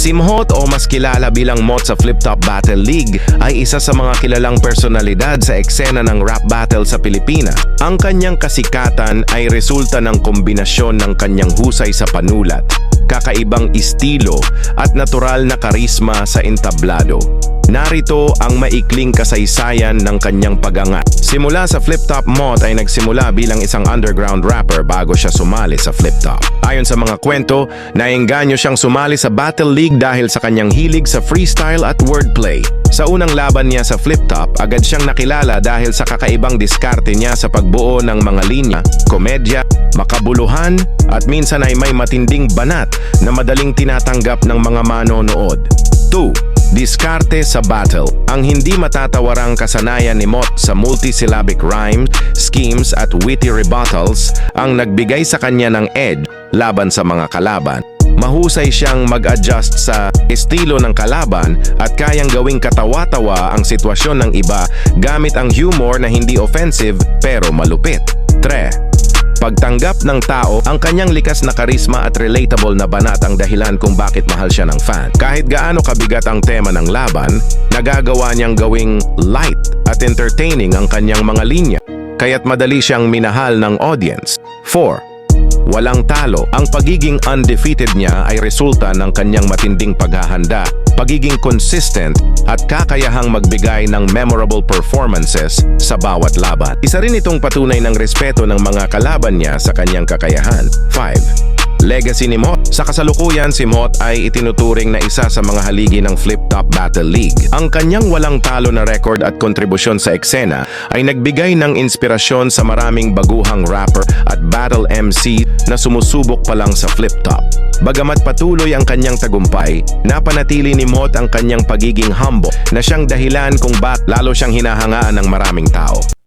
Si Mot o mas kilala bilang Mot sa Flip Top Battle League ay isa sa mga kilalang personalidad sa eksena ng rap battle sa Pilipinas. Ang kanyang kasikatan ay resulta ng kombinasyon ng kanyang husay sa panulat, kakaibang estilo at natural na karisma sa entablado. Narito ang maikling kasaysayan ng kanyang pagangat. Simula sa Flip Top, Mot ay nagsimula bilang isang underground rapper bago siya sumali sa Flip Top. Ayon sa mga kwento, naengganyo siyang sumali sa Battle League dahil sa kanyang hilig sa freestyle at wordplay. Sa unang laban niya sa Flip Top, agad siyang nakilala dahil sa kakaibang diskarte niya sa pagbuo ng mga linya, komedya, makabuluhan, at minsan ay may matinding banat na madaling tinatanggap ng mga manonood. 2. Diskarte sa battle. Ang hindi matatawarang kasanayan ni Mot sa multisyllabic rhyme, schemes at witty rebuttals ang nagbigay sa kanya ng edge laban sa mga kalaban. Mahusay siyang mag-adjust sa estilo ng kalaban at kayang gawing katawa-tawa ang sitwasyon ng iba gamit ang humor na hindi offensive pero malupit. 3. Pagtanggap ng tao, ang kanyang likas na karisma at relatable na banat ang dahilan kung bakit mahal siya ng fan. Kahit gaano kabigat ang tema ng laban, nagagawa niyang gawing light at entertaining ang kanyang mga linya, kaya't madali siyang minahal ng audience. 4. Walang talo. Ang pagiging undefeated niya ay resulta ng kanyang matinding paghahanda, pagiging consistent at kakayahang magbigay ng memorable performances sa bawat laban. Isa rin itong patunay ng respeto ng mga kalaban niya sa kanyang kakayahan. 5. Legacy ni Mot. Sa kasalukuyan, si Mot ay itinuturing na isa sa mga haligi ng Flip Top Battle League. Ang kanyang walang talo na record at kontribusyon sa eksena ay nagbigay ng inspirasyon sa maraming baguhang rapper at battle MC na sumusubok pa lang sa Flip Top. Bagamat patuloy ang kanyang tagumpay, napanatili ni Mot ang kanyang pagiging humble na siyang dahilan kung bakit lalo siyang hinahangaan ng maraming tao.